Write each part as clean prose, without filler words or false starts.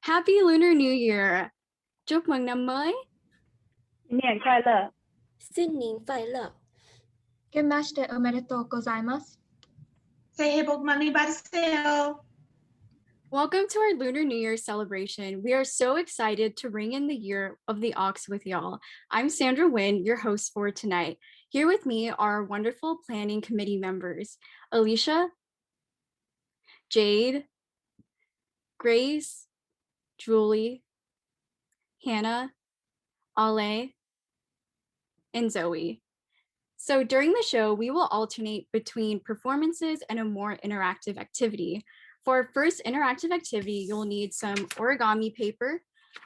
Happy Lunar New Year! Chúc mừng năm mới! 新年快乐！新年快乐！ Kenmashite omedetou gozaimasu. 새해 복 많이 받으세요. Welcome to our Lunar New Year celebration. We are so excited to ring in the year of the ox with y'all. I'm Sandra Nguyen, your host for tonight. Here with me are wonderful planning committee members, Alicia, Jade, Grace, Julie, Hannah, Ale, and Zoe. So during the show, we will alternate between performances and a more interactive activity. For our first interactive activity, you'll need some origami paper,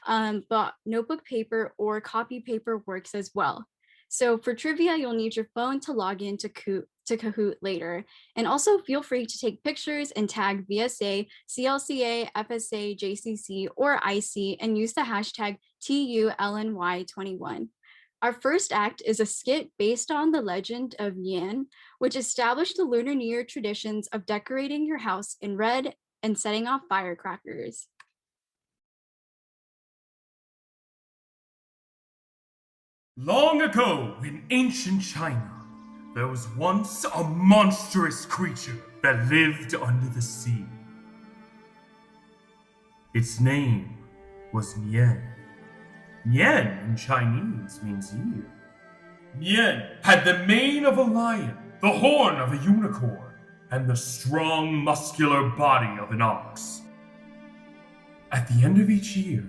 but notebook paper or copy paper works as well. So for trivia, you'll need your phone to log in to Kahoot later. And also feel free to take pictures and tag VSA, CLCA, FSA, JCC, or IC and use the hashtag TULNY21. Our first act is a skit based on the Legend of Nian, which established the Lunar New Year traditions of decorating your house in red and setting off firecrackers. Long ago in ancient China, there was once a monstrous creature that lived under the sea. Its name was Nian. Nian in Chinese means year. Nian had the mane of a lion, the horn of a unicorn, and the strong, muscular body of an ox. At the end of each year,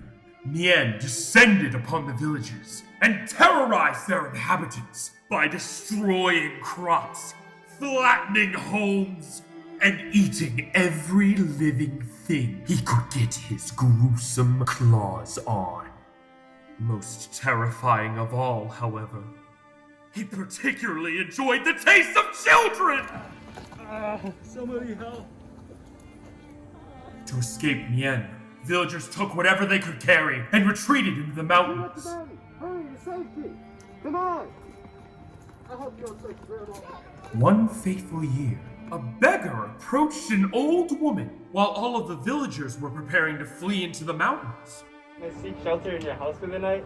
Nian descended upon the villages and terrorized their inhabitants by destroying crops, flattening homes, and eating every living thing he could get his gruesome claws on. Most terrifying of all, however, he particularly enjoyed the taste of children! Somebody help! To escape Nian, villagers took whatever they could carry and retreated into the mountains. Hurry to safety! Come on! I hope you're safe, Grandma. One fateful year, a beggar approached an old woman while all of the villagers were preparing to flee into the mountains. May I seek shelter in your house for the night?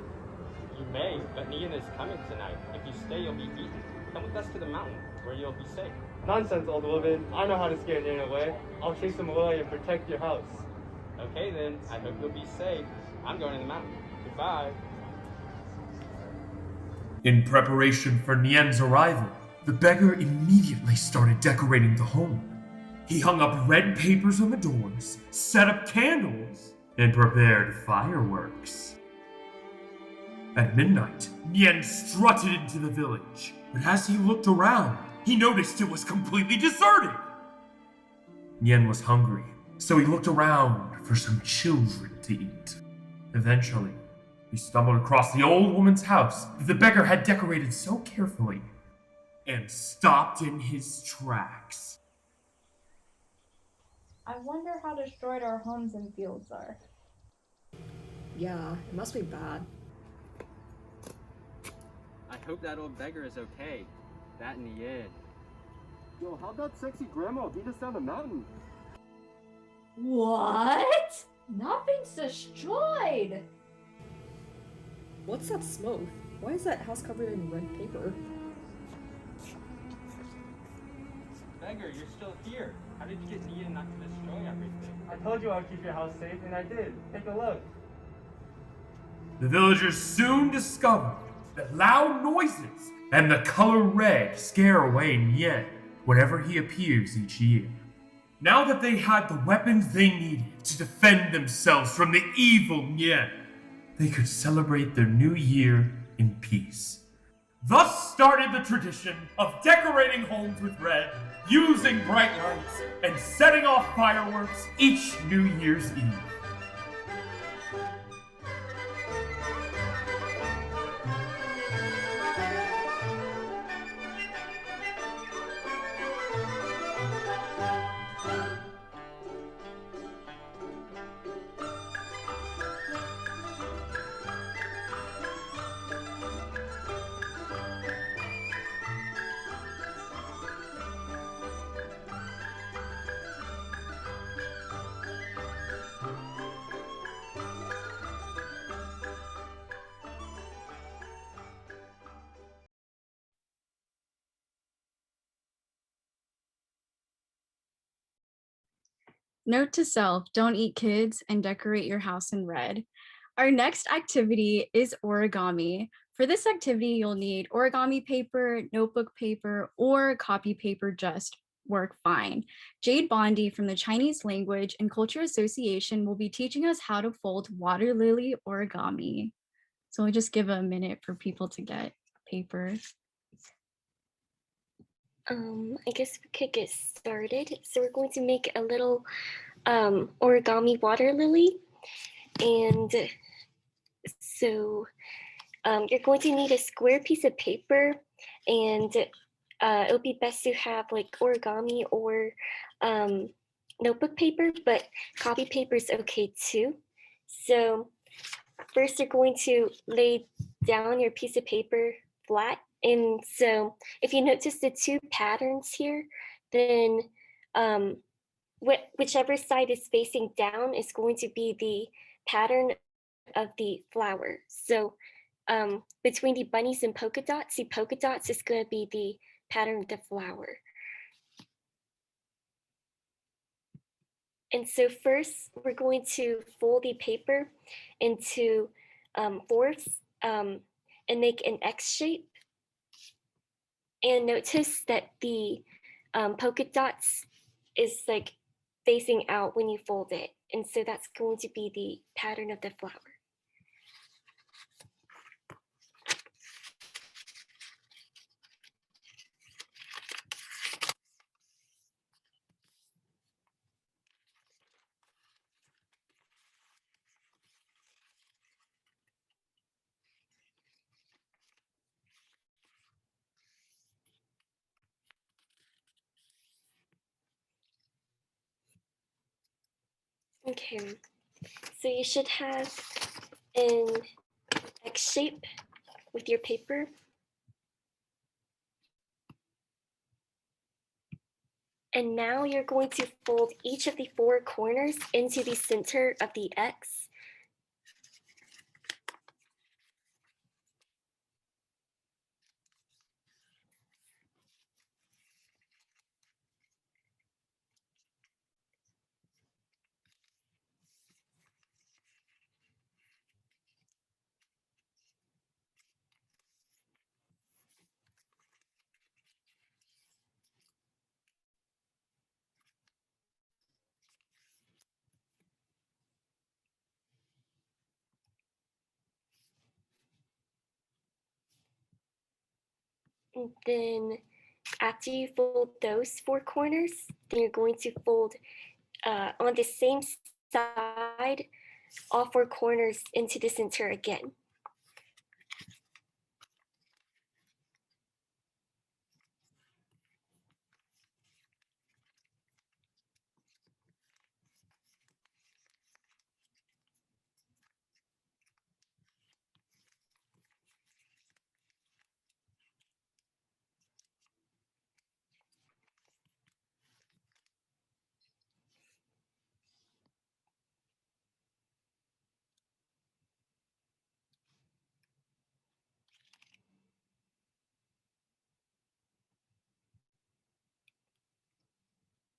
You may, but Nian is coming tonight. If you stay, you'll be eaten. Come with us to the mountain, where you'll be safe. Nonsense, old woman. I know how to scare Nian away. I'll chase him away and protect your house. Okay then, I hope you'll be safe. I'm going to the mountain. Goodbye. In preparation for Nian's arrival, the beggar immediately started decorating the home. He hung up red papers on the doors, set up candles, and prepared fireworks. At midnight, Nian strutted into the village, but as he looked around, he noticed it was completely deserted. Nian was hungry, so he looked around for some children to eat. Eventually, he stumbled across the old woman's house that the beggar had decorated so carefully, and stopped in his tracks. I wonder how destroyed our homes and fields are. Yeah, it must be bad. I hope that old beggar is okay. That in the end. Yo, how'd that sexy grandma beat us down the mountain? What? Nothing's destroyed! What's that smoke? Why is that house covered in red paper? Beggar, you're still here. How did you get Nian not to destroy everything? I told you I'd keep your house safe, and I did. Take a look. The villagers soon discovered that loud noises and the color red scare away Nian whenever he appears each year. Now that they had the weapons they needed to defend themselves from the evil Nian, they could celebrate their new year in peace. Thus started the tradition of decorating homes with red, using bright lights, and setting off fireworks each New Year's Eve. Note to self, don't eat kids and decorate your house in red. Our next activity is origami. For this activity, you'll need origami paper, notebook paper, or copy paper just work fine. Jade Bondi from the Chinese Language and Culture Association will be teaching us how to fold water lily origami. So we'll just give a minute for people to get paper. I guess we could get started. So we're going to make a little origami water lily. And so you're going to need a square piece of paper, and it'll be best to have like origami or notebook paper, but copy paper is okay too. So first you're going to lay down your piece of paper flat. And so if you notice the two patterns here, then whichever side is facing down is going to be the pattern of the flower. So between the bunnies and polka dots, the polka dots is going to be the pattern of the flower. And so first we're going to fold the paper into fourths and make an X shape. And notice that the polka dots is like facing out when you fold it. And so that's going to be the pattern of the flower. Okay, so you should have an X shape with your paper. And now you're going to fold each of the four corners into the center of the X. And then after you fold those four corners, then you're going to fold on the same side, all four corners into the center again.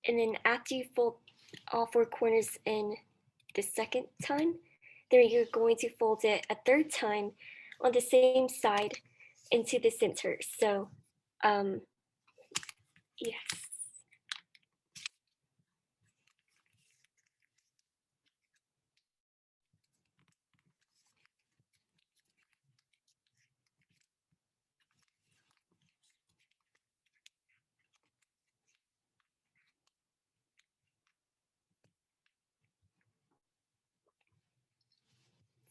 And then after you fold all four corners in the second time, then you're going to fold it a third time on the same side into the center. So yes.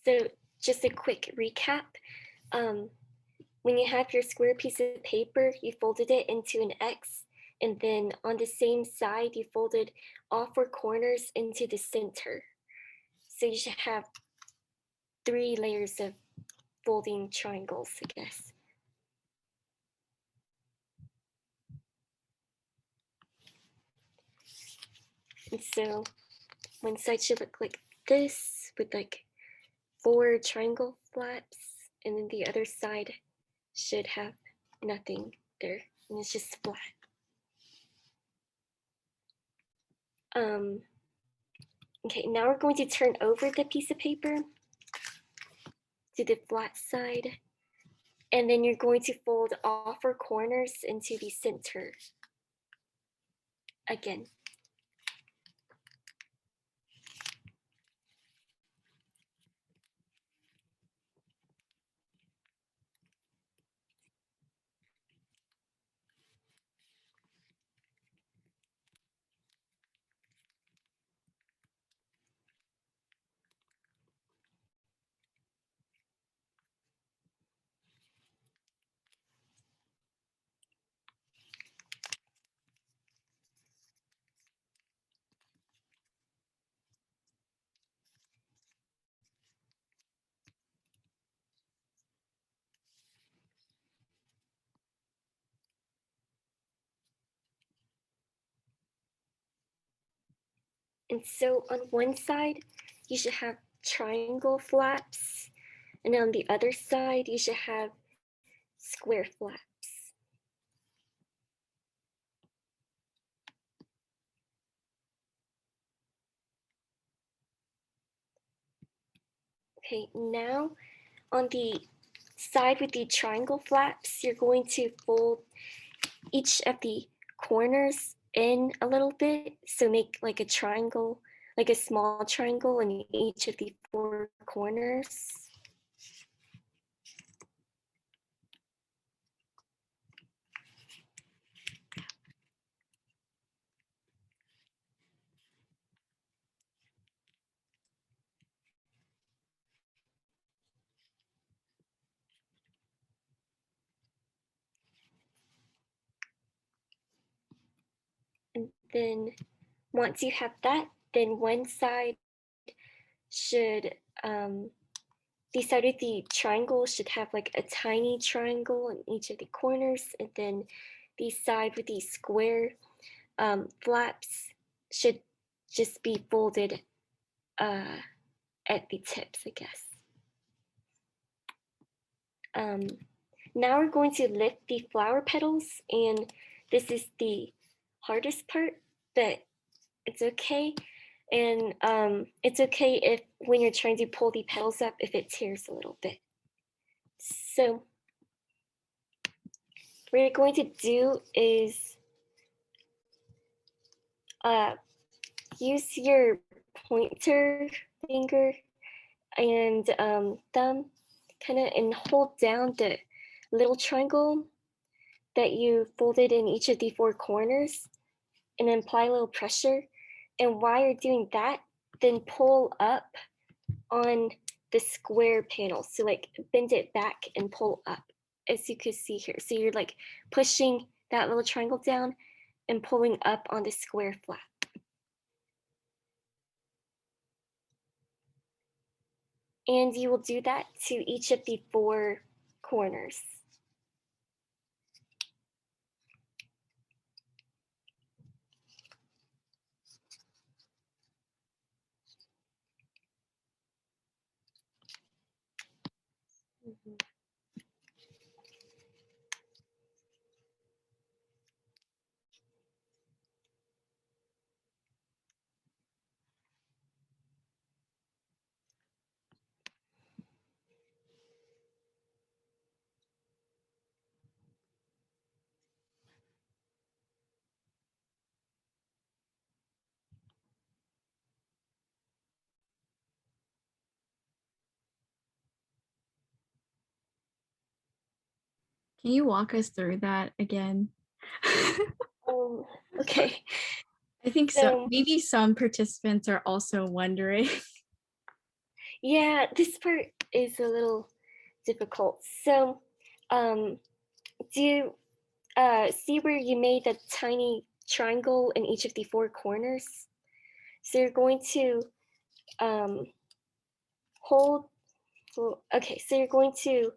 So just a quick recap. When you have your square piece of paper, you folded it into an X, and then on the same side, you folded all 4 corners into the center. So you should have 3 layers of folding triangles, I guess. And so one side should look like this with like 4 triangle flaps, and then the other side should have nothing there, and it's just flat. Okay, now we're going to turn over the piece of paper to the flat side, and then you're going to fold all 4 corners into the center again. And so on one side, you should have triangle flaps, and on the other side, you should have square flaps. Okay, now on the side with the triangle flaps, you're going to fold each of the corners in a little bit. So make like a triangle, like a small triangle in each of the 4 corners. And then once you have that, then one side should, the side with the triangle should have like a tiny triangle in each of the corners, and then the side with the square flaps should just be folded at the tips, I guess. Now we're going to lift the flower petals, and this is the hardest part, but it's okay. And it's okay if when you're trying to pull the petals up, if it tears a little bit. So what you're going to do is use your pointer finger and thumb kind of and hold down the little triangle that you folded in each of the 4 corners, and then apply a little pressure. And while you're doing that, then pull up on the square panel. So like bend it back and pull up, as you can see here. So you're like pushing that little triangle down and pulling up on the square flap. And you will do that to each of the 4 corners. Can you walk us through that again? Okay. I think so. Maybe some participants are also wondering. Yeah, this part is a little difficult. So, do you see where you made the tiny triangle in each of the four corners? So you're going to hold, well, okay, so you're going to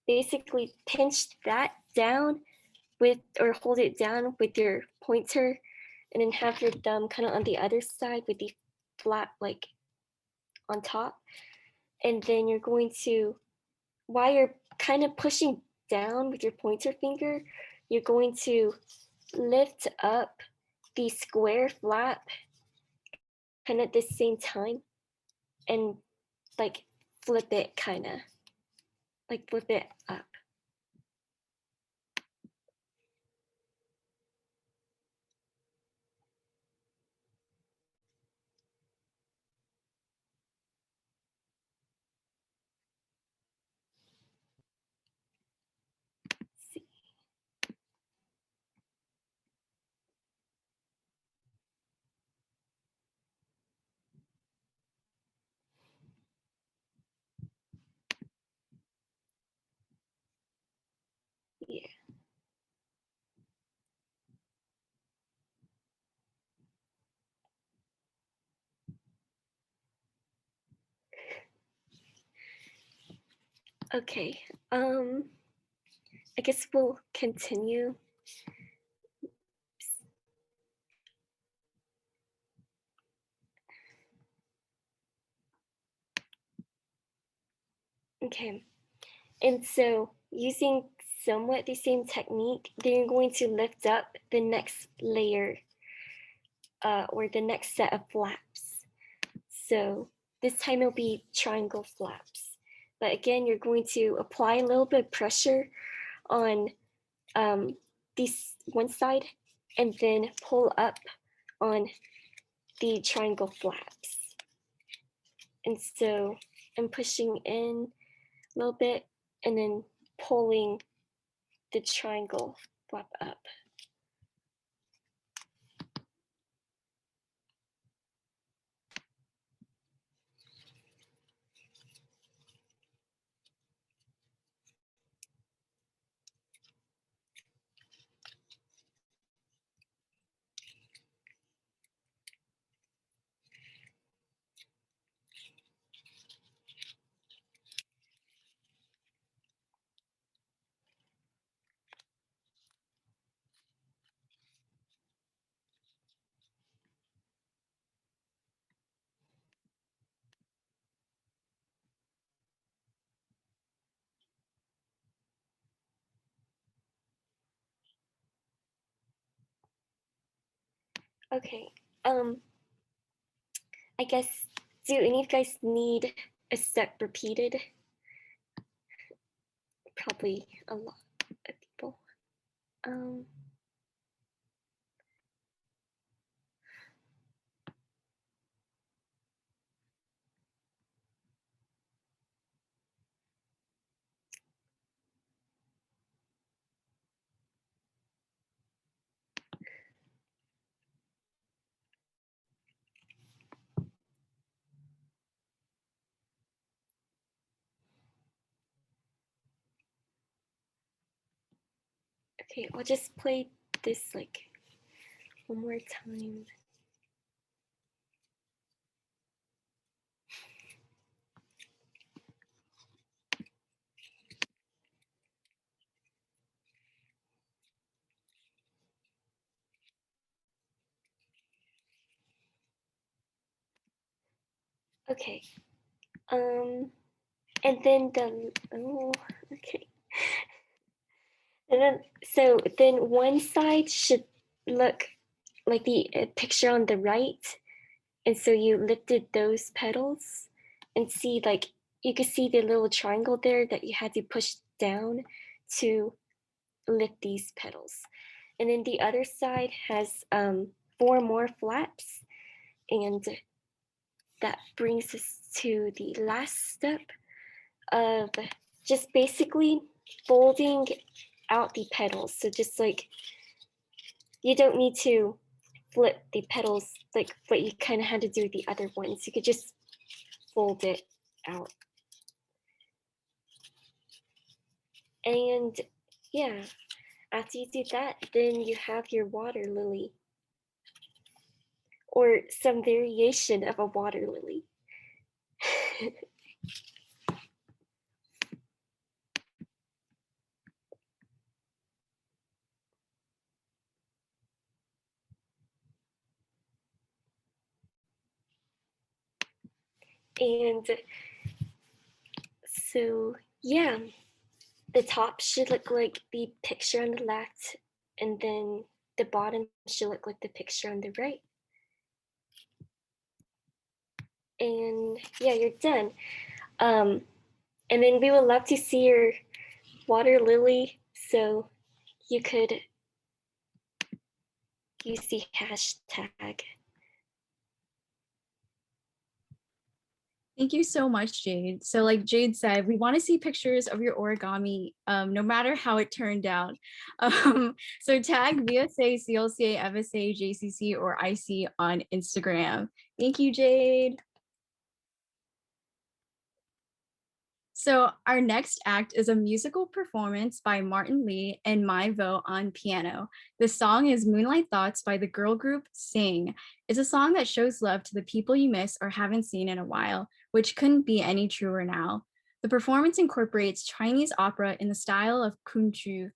basically pinch that down with, or hold it down with your pointer, and then have your thumb kind of on the other side with the flap like on top. And then you're going to, while you're kind of pushing down with your pointer finger, you're going to lift up the square flap kind of at the same time and like flip it kind of, like flip it up. See. Yeah. Okay. I guess we'll continue. Okay. And so using somewhat the same technique, then you're going to lift up the next layer or the next set of flaps. So this time it'll be triangle flaps. But again, you're going to apply a little bit of pressure on this one side and then pull up on the triangle flaps. And so I'm pushing in a little bit and then pulling the triangle flap up. Okay, I guess, do any of you guys need a step repeated? Probably a lot of people. Okay, I'll just play this like one more time. Okay, and then okay. And then, so then one side should look like the picture on the right. And so you lifted those petals and see, like, you could see the little triangle there that you had to push down to lift these petals. And then the other side has 4 more flaps. And that brings us to the last step of just basically folding out the petals. So just like, you don't need to flip the petals like what you kind of had to do with the other ones. You could just fold it out. And yeah, after you do that, then you have your water lily, or some variation of a water lily. And so yeah, the top should look like the picture on the left, and then the bottom should look like the picture on the right. And yeah, you're done. And then we would love to see your water lily, so you could use the hashtag. Thank you so much, Jade. So like Jade said, we want to see pictures of your origami, no matter how it turned out. So tag VSA, CLCA, FSA, JCC, or IC on Instagram. Thank you, Jade. So our next act is a musical performance by Martin Lee and My Vote on piano. The song is Moonlight Thoughts by the girl group Sing. It's a song that shows love to the people you miss or haven't seen in a while, which couldn't be any truer now. The performance incorporates Chinese opera in the style of kunchu.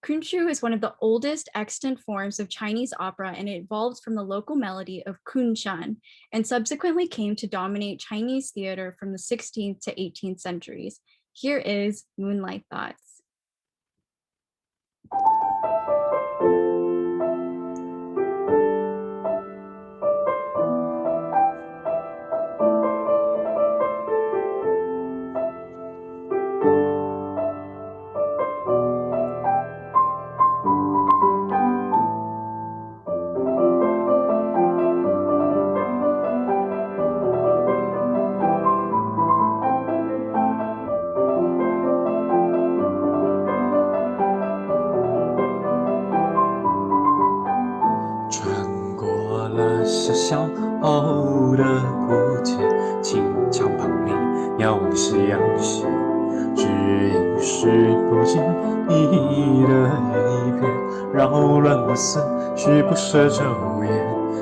Kunchu is one of the oldest extant forms of Chinese opera, and it evolved from the local melody of kunshan and subsequently came to dominate Chinese theater from the 16th to 18th centuries. Here is Moonlight Thoughts. 小小的古街，轻枪旁里遥望夕阳西，只因是不经意的一瞥，扰乱我思绪，不舍昼夜，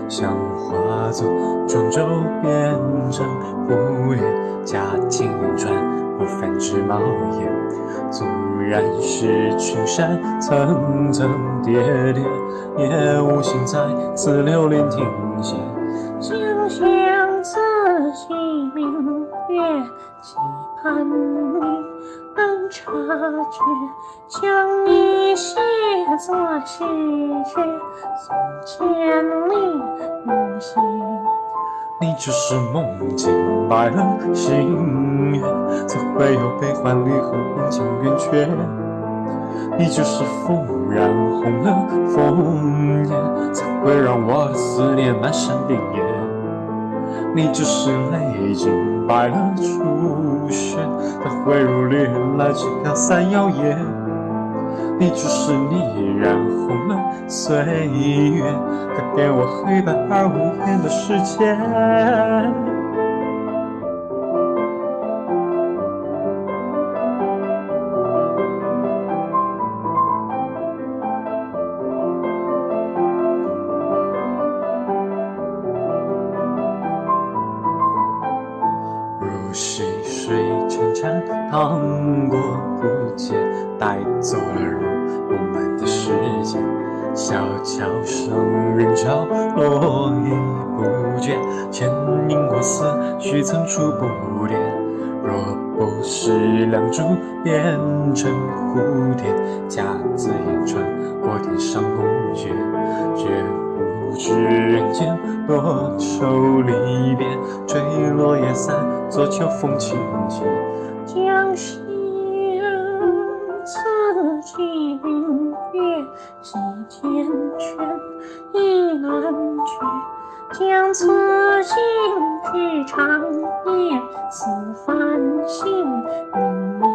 像化作庄周变成蝴蝶，驾轻云川，不繁枝茂叶。纵然是群山层层叠叠，也无心在此流连停歇。想象自己明月，期盼你能察觉，将一切做细节，送千里无心。你只是梦境白了心愿，怎会有悲欢离合阴晴圆缺？你就是风染红了枫叶，才会让我的思念漫山遍野。你只是泪浸白了初雪，才会如旅人来去飘散摇曳。你只是你染红了岁月，改变我黑白而无言的世界。如细水潺潺淌过古街，带走了入我们的世界。小桥上人潮络绎不绝，牵引我思绪层出不迭。若不是两株变成蝴蝶，夹子言穿过天上宫阙，绝不知人间多愁离别，坠落叶散，作秋风情节。将心自己明月，洗缱绻意难绝，将此心去长夜，似繁星明灭。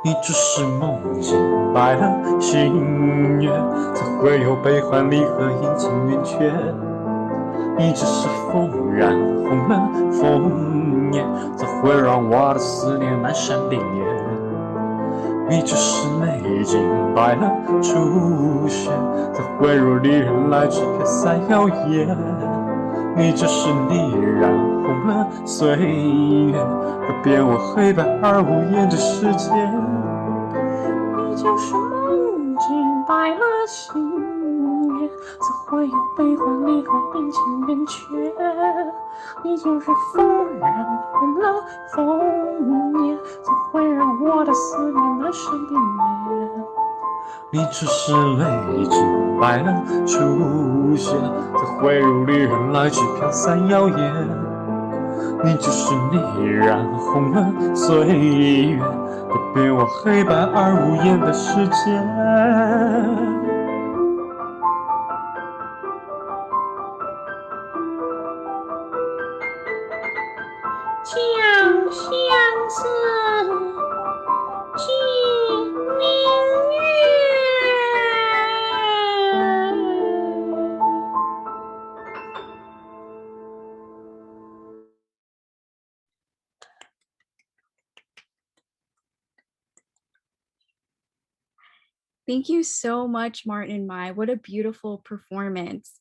你只是梦境白了心愿，怎会有悲欢离合阴晴圆缺？你你只是风染红了枫叶，怎会让我的思念漫山遍野？你只是泪浸白了初雪，怎会如离人来只飘散摇曳？你只是你染红了岁月，改变我黑白而无言的世界。你就是梦境白了心月，怎会有悲欢离合阴晴圆缺？你就是风染红了枫叶，怎会让我的思念漫山遍野？你只是泪浸白了初雪，怎会如离人来去飘散摇曳？你就是你染红了岁月，改变我黑白而无言的世界。将相思寄明月。Thank you so much, Martin and Mai. What a beautiful performance.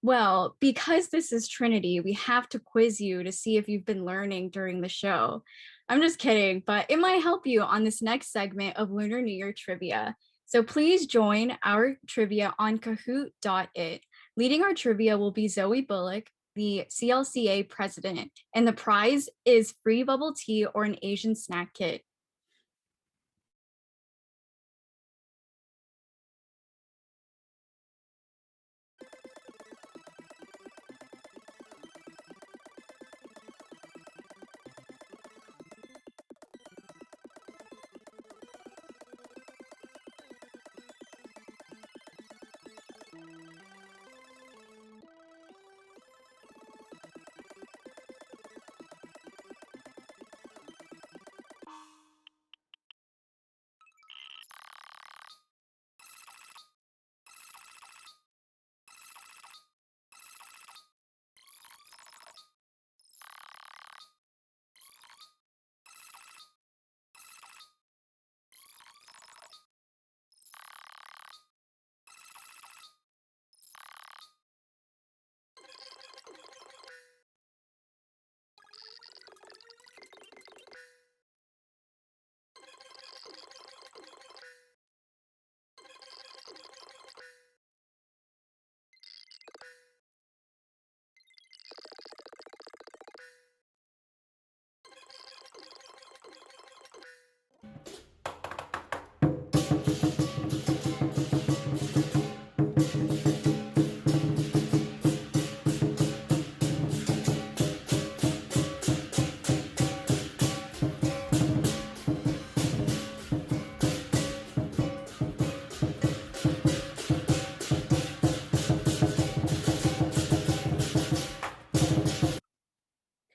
Well, because this is Trinity, we have to quiz you to see if you've been learning during the show. I'm just kidding, but it might help you on this next segment of Lunar New Year trivia. So please join our trivia on Kahoot.it. Leading our trivia will be Zoe Bullock, the CLCA president, and the prize is free bubble tea or an Asian snack kit.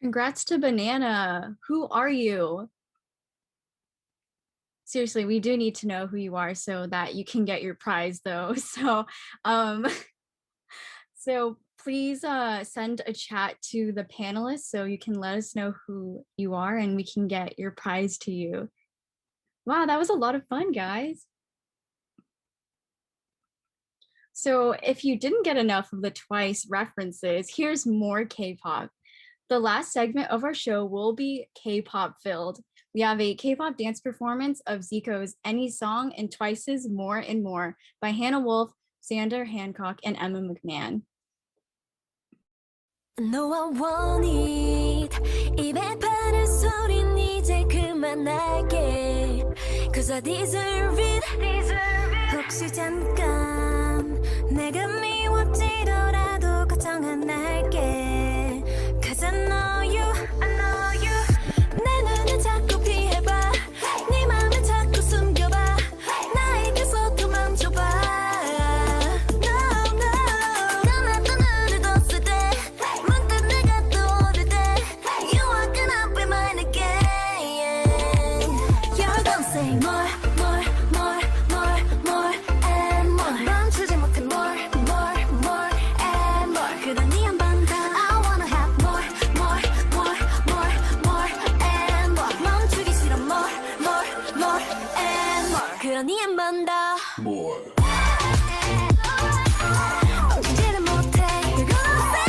Congrats to Banana. Who are you? Seriously, we do need to know who you are so that you can get your prize though. So please send a chat to the panelists so you can let us know who you are and we can get your prize to you. Wow, that was a lot of fun, guys. So if you didn't get enough of the Twice references, here's more K-pop. The last segment of our show will be K-pop filled. We have a K-pop dance performance of Zico's Any Song and Twice's More and More by Hannah Wolf, Xander Hancock, and Emma McMahon. 너와 원해 입에 바른 소린 이제 그만할게 Cause I deserve it 혹시 잠깐 내가 미워지더라도 걱정 안 할게 Cause I know you 내 눈을 자꾸 피해봐 네 맘을 자꾸 숨겨봐 나에게 서툴 맘줘봐 멈추지 못해 more and more 그런 네 한 방 그러니 한 번 더 More. 억지는 못해 You're gonna say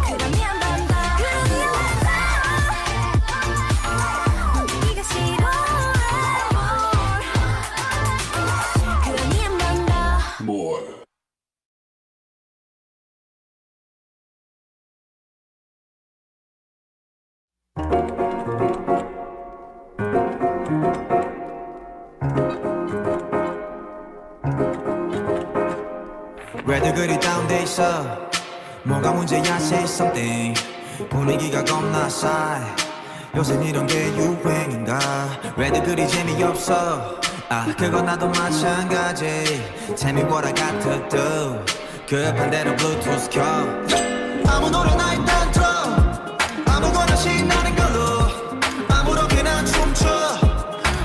그러니 한 번 더 그러니 한 번 더 네가 싫어 그러니 한 번 더 More. 왜들 그리 다운돼 있어 뭐가 문제야 say something 분위기가 겁나 싸해 요새 이런 게 유행인가 왜들 그리 재미없어 아 그건 나도 마찬가지 Tell me what I got to do 급한 대로 블루투스 켜 아무 노래나 일단 틀어 아무거나 신나는 걸로 아무렇게나 춤춰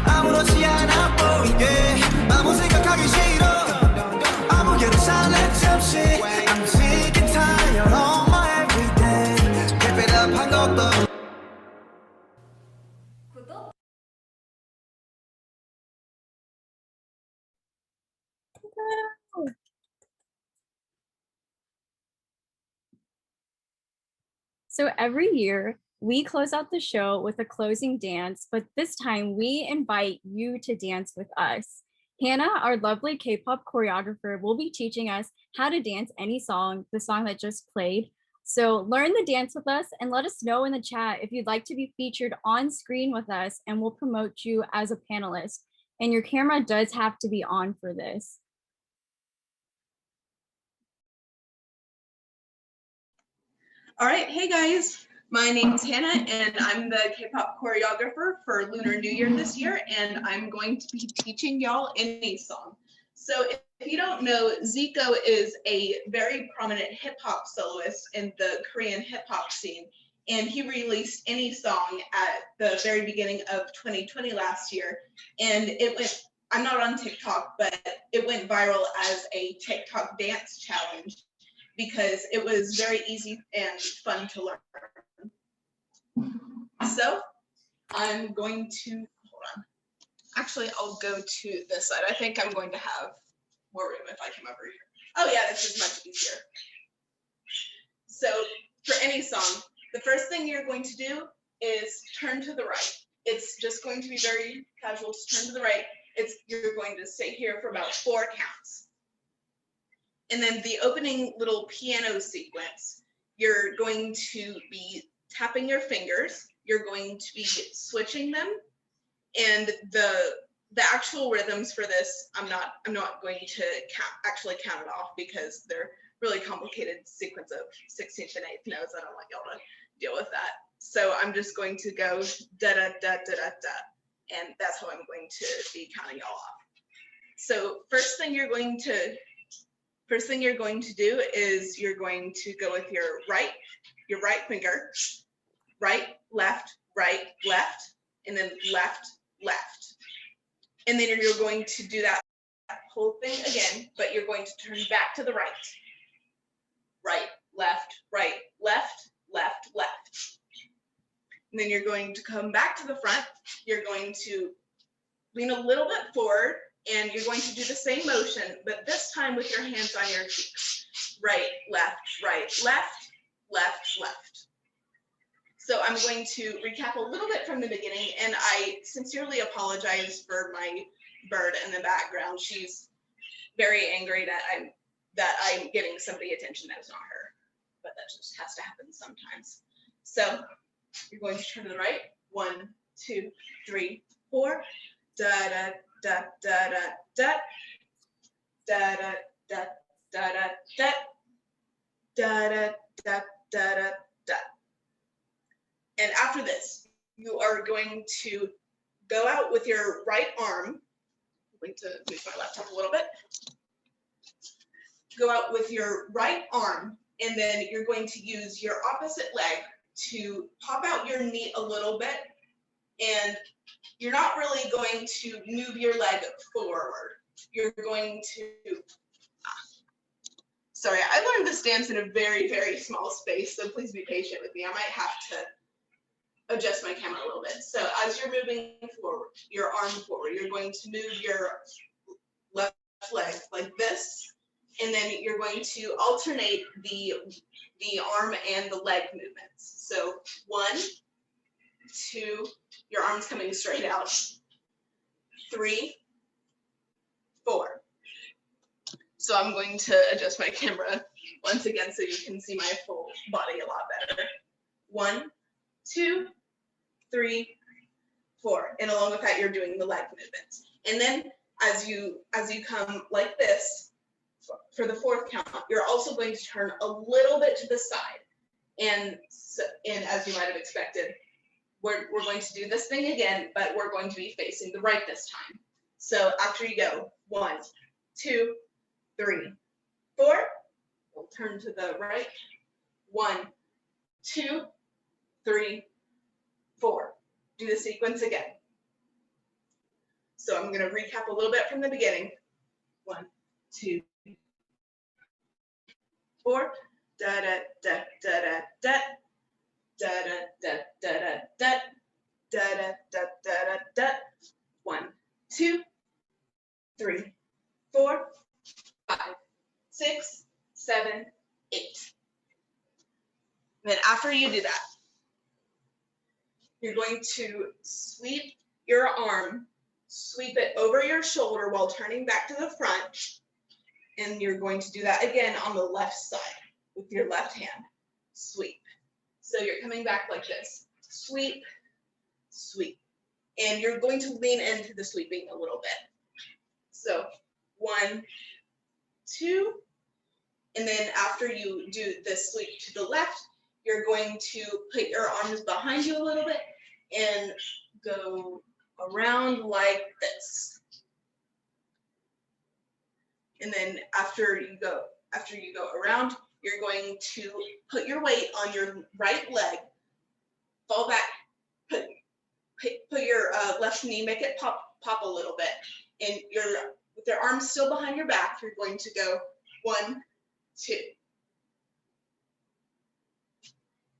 아무렇지 않아 보이게 아무 생각하기 싫어 silent 잠시 I'm sick and tired of my everyday Keep it up 한 것도 So every year, we close out the show with a closing dance, but this time we invite you to dance with us. Hannah, our lovely K-pop choreographer, will be teaching us how to dance any song, the song that just played. So learn the dance with us and let us know in the chat if you'd like to be featured on screen with us, and we'll promote you as a panelist. And your camera does have to be on for this. All right, hey guys, my name's Hannah and I'm the K-pop choreographer for Lunar New Year this year, and I'm going to be teaching y'all any song. So if you don't know, Zico is a very prominent hip hop soloist in the Korean hip hop scene, and he released any song at the very beginning of 2020 last year, and it went, I'm not on TikTok, but it went viral as a TikTok dance challenge, because it was very easy and fun to learn. So I'm going to, hold on. Actually, I'll go to this side. I think I'm going to have more room if I come over here. Oh yeah, this is much easier. So for any song, the first thing you're going to do is turn to the right. It's just going to be very casual, just turn to the right. You're going to stay here for about 4 counts. And then the opening little piano sequence, you're going to be tapping your fingers, you're going to be switching them, and the actual rhythms for this, I'm not going to actually count it off because they're really complicated sequence of 16th and 8th notes. I don't want y'all to deal with that. So I'm just going to go da da da da da da, and that's how I'm going to be counting y'all off. So first thing you're going to do is you're going to go with your right finger, right, left, and then left, left. And then you're going to do that whole thing again, but you're going to turn back to the right. Right, left, left, left. And then you're going to come back to the front. You're going to lean a little bit forward, and you're going to do the same motion, but this time with your hands on your cheeks. Right, left, left. So I'm going to recap a little bit from the beginning, and I sincerely apologize for my bird in the background. She's very angry that I'm giving somebody attention that is not her, but that just has to happen sometimes. So you're going to turn to the right. 1, 2, 3, 4. Da da da da da da da da da da da da da da da da da. And after this, you are going to go out with your right arm. I'm going to move my laptop a little bit. Go out with your right arm, and then you're going to use your opposite leg to pop out your knee a little bit, and you're not really going to move your leg forward. You're going to, sorry, I learned this dance in a very, very small space, so please be patient with me. I might have to adjust my camera a little bit. So as you're moving forward, your arm forward, you're going to move your left leg like this, and then you're going to alternate the arm and the leg movements. So 1, 2, your arm's coming straight out. 3, 4. So I'm going to adjust my camera once again so you can see my full body a lot better. 1, 2, 3, 4. And along with that, you're doing the leg movements. And then as you come like this, for the 4th count, you're also going to turn a little bit to the side. And as you might have expected, we're going to do this thing again, but we're going to be facing the right this time. So after you go, 1, 2, 3, 4, we'll turn to the right. 1, 2, 3, 4. Do the sequence again. So I'm going to recap a little bit from the beginning. 1, 2, 4. Da da da da da da da da da da da da da da da da. 1, 2, 3, 4, 5, 6, 7, 8. Then after you do that, you're going to sweep your arm, sweep it over your shoulder while turning back to the front. And you're going to do that again on the left side with your left hand. Sweep. So you're coming back like this. Sweep, sweep. And you're going to lean into the sweeping a little bit. So 1, 2. And then after you do this sweep to the left, you're going to put your arms behind you a little bit and go around like this. And then after you go around, you're going to put your weight on your right leg, fall back, put your left knee, make it pop a little bit, and with your arms still behind your back, you're going to go 1, 2.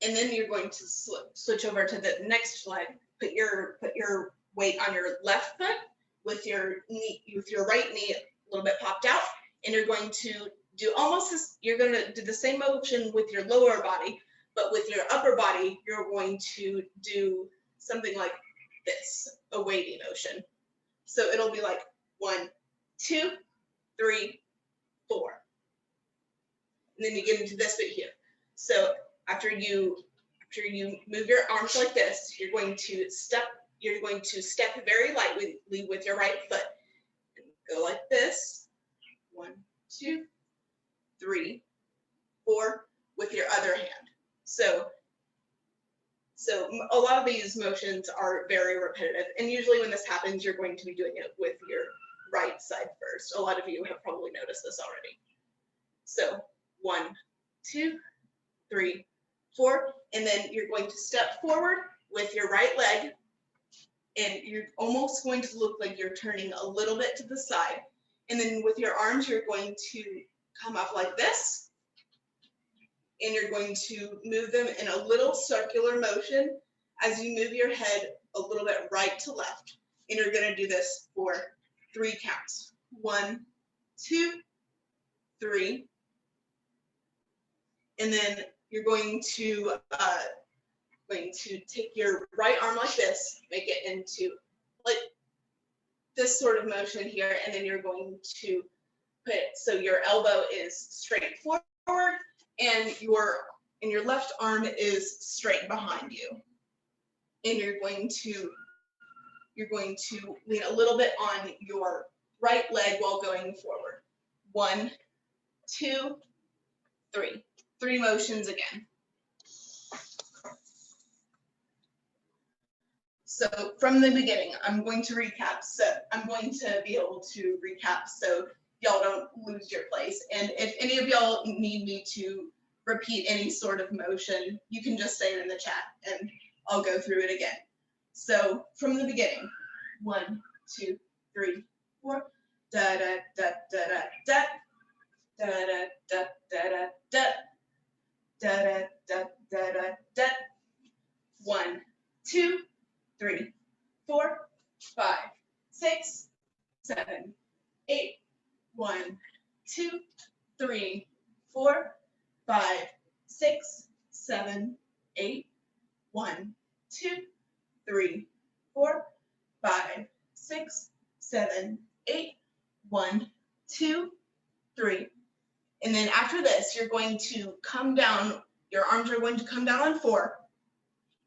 And then you're going to switch over to the next leg. Put your weight on your left foot with your right knee a little bit popped out, and you're going to do almost this. You're going to do the same motion with your lower body, but with your upper body, you're going to do something like this, a weighty motion. So it'll be like 1, 2, 3, 4, and then you get into this bit here. So after you move your arms like this, you're going to step very lightly with your right foot. And go like this. 1, 2, 3, 4 with your other hand. So a lot of these motions are very repetitive, and usually when this happens, you're going to be doing it with your right side first. A lot of you have probably noticed this already. So 1, 2, 3, 4, and then you're going to step forward with your right leg, and you're almost going to look like you're turning a little bit to the side. And then with your arms, you're going to come up like this, and you're going to move them in a little circular motion as you move your head a little bit right to left. And you're going to do this for 3 counts. 1, 2, 3. And then you're going to take your right arm like this, make it into like this sort of motion here, and then you're going to put it so your elbow is straight forward and your left arm is straight behind you. And you're going to lean a little bit on your right leg while going forward. 1, 2, 3. 3 motions again. So from the beginning, I'm going to recap. So I'm going to be able to recap so y'all don't lose your place. And if any of y'all need me to repeat any sort of motion, you can just say it in the chat and I'll go through it again. So from the beginning, 1, 2, 3, 4. Da da da da da da da da da da da da da da da da da. 1, 2, 3, 4, 5, 6, 7, 8. 1, 2, 3, 4, 5, 6, 7, 8. 1, 2, 3, 4, 5, 6, 7, 8. 1, 2, 3. And then after this, you're going to come down. Your arms are going to come down on 4.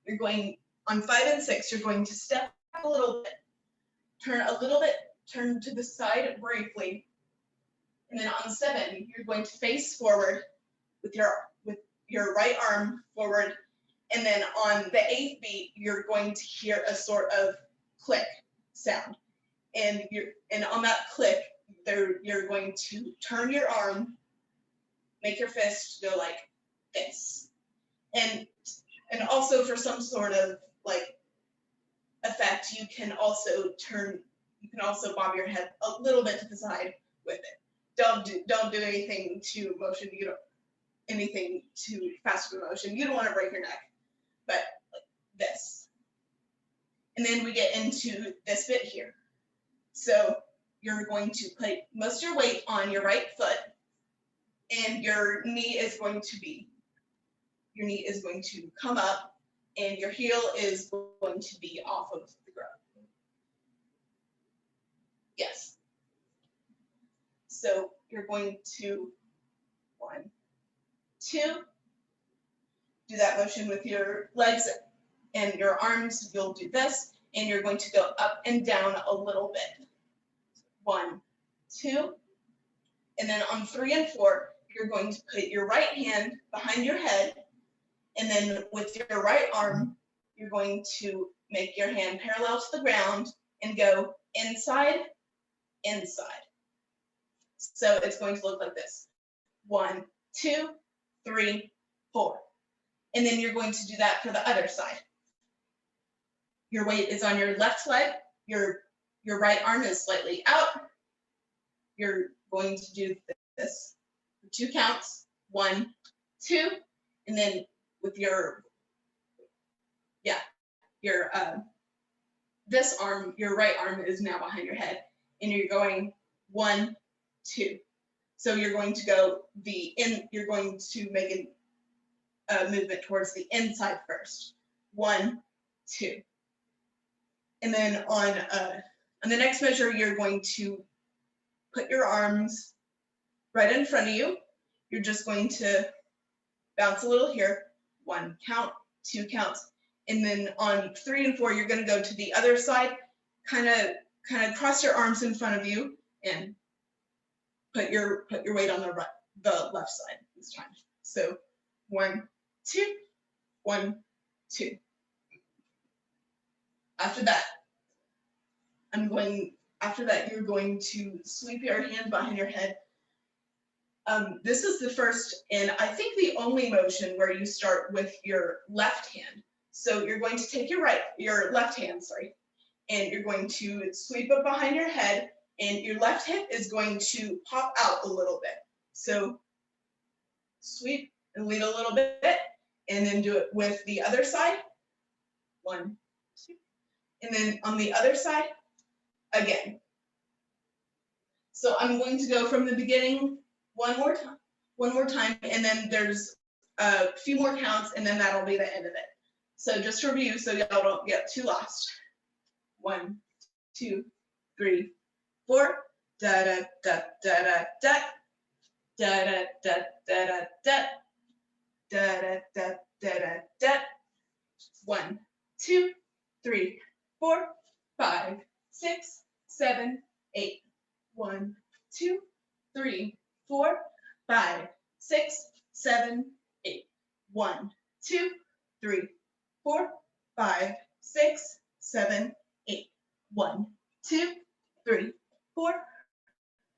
You're going on 5 and 6. You're going to step a little bit, turn a little bit, turn to the side briefly. And then on 7, you're going to face forward with your right arm forward. And then on the 8th beat, you're going to hear a sort of click sound. And on that click, you're going to turn your arm, make your fist go like this. And also for some sort of like effect, you can also bob your head a little bit to the side with it. Don't do anything too motion. You don't anything too fast of a motion. You don't want to break your neck, but like this. And then we get into this bit here. So you're going to put most of your weight on your right foot, and your knee is going to come up, and your heel is going to be off of the ground. Yes. So you're going to 1, 2, do that motion with your legs and your arms. You'll do this, and you're going to go up and down a little bit. 1, 2, and then on 3 and 4, you're going to put your right hand behind your head, and then with your right arm, you're going to make your hand parallel to the ground and go inside, inside. So it's going to look like this. 1, 2, 3, 4. And then you're going to do that for the other side. Your weight is on your left leg. Your right arm is slightly out. You're going to do this for 2 counts. 1, 2, and then with this arm, your right arm is now behind your head, and you're going 1, 2. So you're going to go you're going to make a movement towards the inside first. 1, 2. And then on the next measure, you're going to put your arms right in front of you. You're just going to bounce a little here. 1 count, 2 counts. And then on 3 and 4, you're going to go to the other side, kind of cross your arms in front of you and put your weight on the left side this time. So 1, 2, 1, 2. After that, you're going to sweep your hand behind your head. This is the first and I think the only motion where you start with your left hand. So you're going to take your left hand, and you're going to sweep it behind your head, and your left hip is going to pop out a little bit. So sweep and lead a little bit, and then do it with the other side. 1, 2, and then on the other side again. So I'm going to go from the beginning one more time, and then there's a few more counts, and then that'll be the end of it. So just to review, so y'all don't get too lost. 1, 2, 3, 4. Da da da da da da da da da da da da da da da da. 1, 2, 3, 4, 5, 6, 7, 8. 1, 2, 3, 4, 5, 6, 7, 8. 1, 2, 3, 4, 5, 6, 7, 8. 1, 2, 3, 4,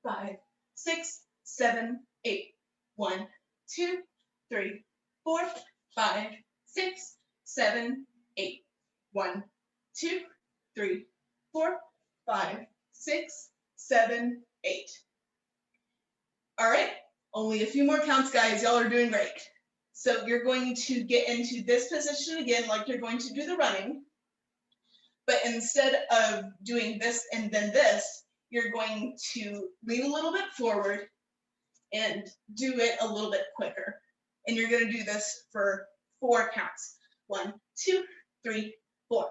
5, 6, 7, 8. 1, 2, 3, 4, 5, 6, 7, 8. 1, 2, 3, 4, 5, 6, 7, 8. All right, only a few more counts, guys. Y'all are doing great. So you're going to get into this position again, like you're going to do the running. but instead of doing this and then this, you're going to lean a little bit forward and do it a little bit quicker. And you're going to do this for 4 counts. 1, 2, 3, 4.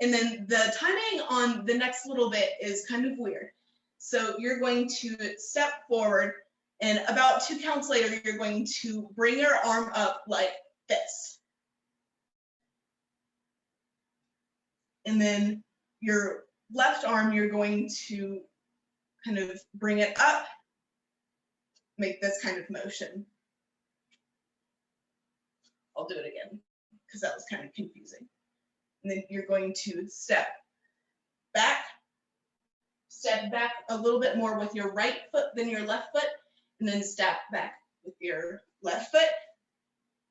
And then the timing on the next little bit is kind of weird. So you're going to step forward, and about 2 counts later, you're going to bring your arm up like this. And then your left arm, you're going to kind of bring it up, make this kind of motion. I'll do it again because that was kind of confusing. And then you're going to step back a little bit more with your right foot than your left foot, and then step back with your left foot,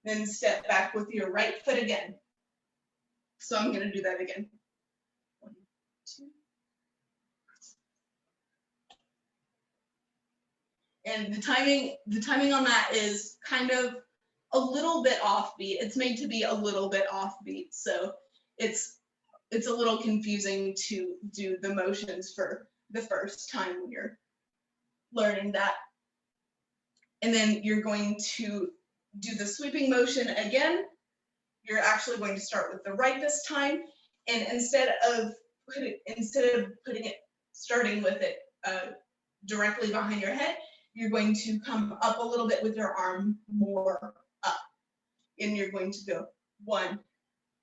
then step back with your right foot again. So I'm going to do that again. 1, 2. And the timing on that is kind of a little bit offbeat. It's made to be a little bit offbeat, so it's a little confusing to do the motions for the first time when you're learning that. And then you're going to do the sweeping motion again. You're actually going to start with the right this time, and instead of starting with it directly behind your head, you're going to come up a little bit with your arm more up. And you're going to go 1,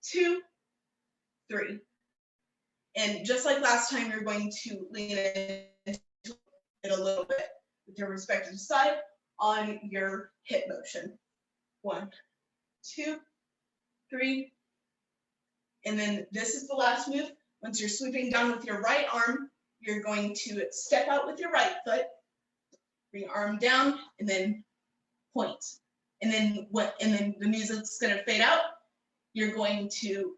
2, 3. And just like last time, you're going to lean into it a little bit with your respective side on your hip motion. 1, 2, 3. And then this is the last move. Once you're sweeping down with your right arm, you're going to step out with your right foot, bring your arm down, and then point. And then the music's gonna fade out. You're going to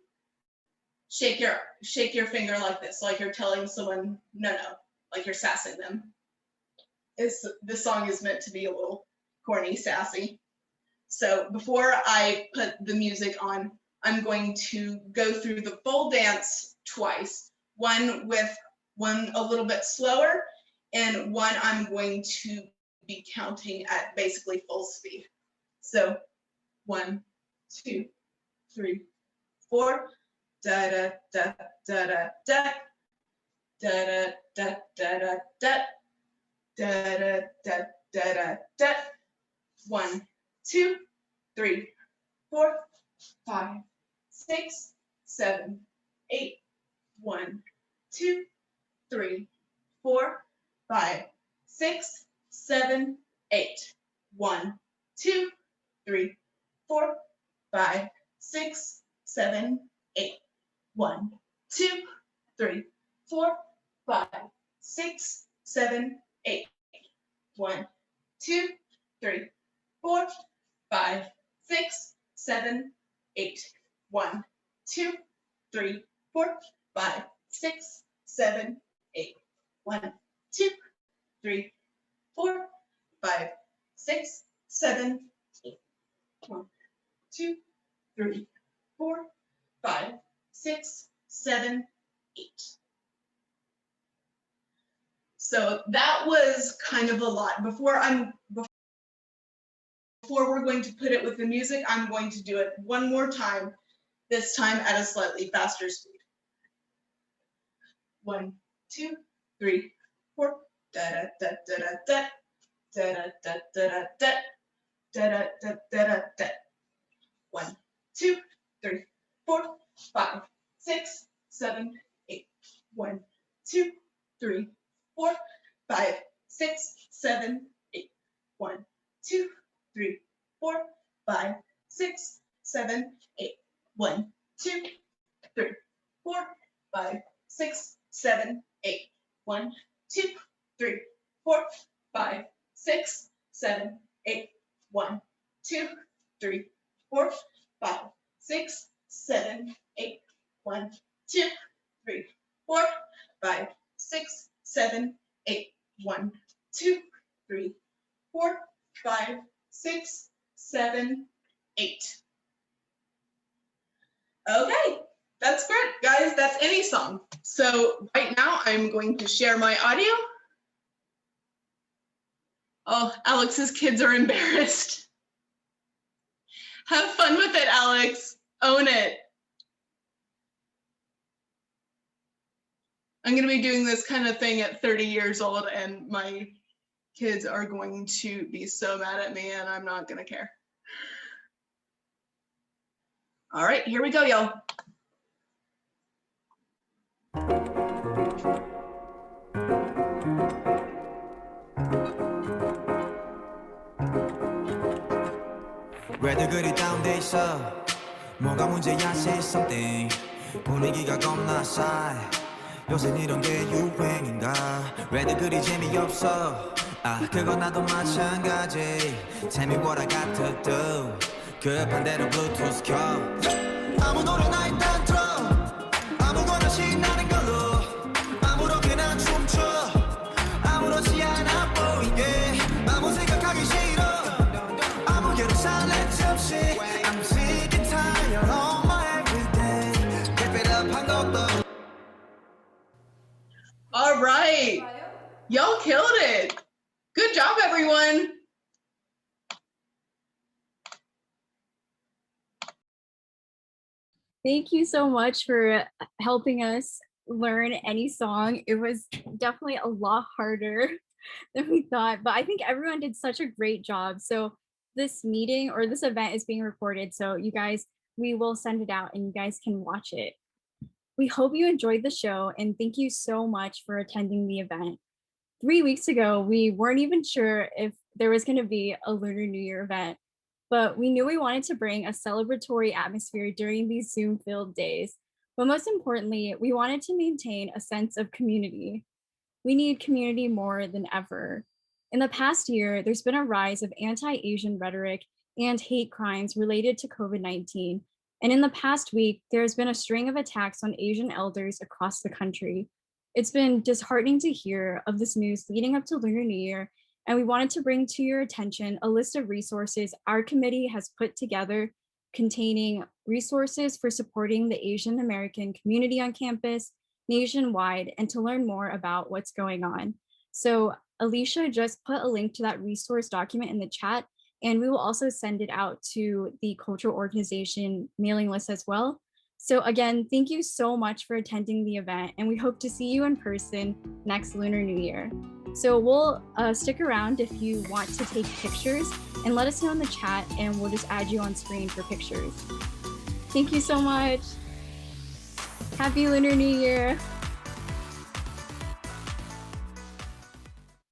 shake your finger like this, like you're telling someone no, like you're sassing them. This song is meant to be a little corny, sassy. So before I put the music on, I'm going to go through the full dance twice. One a little bit slower, and one I'm going to be counting at basically full speed. So 1, 2, 3, 4. Da da da da da da da da da da da da da da da da da. 1, 2, 3, 4, 5, 6, 7, 8. 1, 2, 3, 4, 5, 6, 7, 8. 1, 2, 3, 4, 5, 6, 7, 8. 1, 2, 3, 4, 5, 6, 7, 8. 1, 2, 3, 4, 5, 6, 7, 8. 1, 2, 3, 4, 5, 6, 7, 8. 1, 2, 3, 4, 5, 6, 7, 8. 1, 2, 3, 4, 5, 6, 7, 8. So that was kind of a lot. Before we're going to put it with the music, I'm going to do it one more time, this time at a slightly faster speed. 1, 2, 3, 4. Da da da da da da da da da da da da da da da. 1, 2, 3, 4, 5, 6, 7, 8. 1, 2, 3, 4, 5, 6, 7, 8. 1, 2, 3, 4, 5, 6, 7, 8. 1, 2, 3, 4, 5, 6, 7, 8. 1, 2, 3, 4, 5, 6, 7, 8. 1, 2, 3, 4, 5, 6, 7, 8. 1, 2, 3, 4, 5, 6, 7, 8. 1, 2, 3, 4, 5, 6, 7, 8. Okay, That's great, guys. That's any song. So right now I'm going to share my audio. Oh, Alex's kids are embarrassed. Have fun with it, Alex. Own it. I'm going to be doing this kind of thing at 30 years old, and my kids are going to be so mad at me, and I'm not going to care. All right, here we go, y'all. 왜들 그리 다운돼 있어 뭐가 문제야 say something 분위기가 겁나 싸해 요새 이런 게 유행인가 왜들 그리 재미없어 아 그건 나도 마찬가지 Tell me what I got to do 급한 대로 블루투스 켜 아무 노래나 일단 틀어 아무거나 신나는 걸로 아무렇게나 춤춰 아무렇지 않아 보이게 아무 생각하기 싫어 아무개로 silence 없이 I'm sick and tired of my everyday Keep it up 한 것도 All right. Y'all killed it. Good job, everyone. Thank you so much for helping us learn any song. It was definitely a lot harder than we thought, but I think everyone did such a great job. So this meeting or this event is being recorded. So you guys, we will send it out and you guys can watch it. We hope you enjoyed the show and thank you so much for attending the event. 3 weeks ago, we weren't even sure if there was going to be a Lunar New Year event, but we knew we wanted to bring a celebratory atmosphere during these Zoom-filled days. But most importantly, we wanted to maintain a sense of community. We need community more than ever. In the past year, there's been a rise of anti-Asian rhetoric and hate crimes related to COVID-19. And in the past week, there's been a string of attacks on Asian elders across the country. It's been disheartening to hear of this news leading up to Lunar New Year, and we wanted to bring to your attention a list of resources our committee has put together containing resources for supporting the Asian American community on campus, nationwide, and to learn more about what's going on. So Alicia just put a link to that resource document in the chat, and we will also send it out to the cultural organization mailing list as well. So again, thank you so much for attending the event, and we hope to see you in person next Lunar New Year. So we'll stick around if you want to take pictures, and let us know in the chat, and we'll just add you on screen for pictures. Thank you so much. Happy Lunar New Year.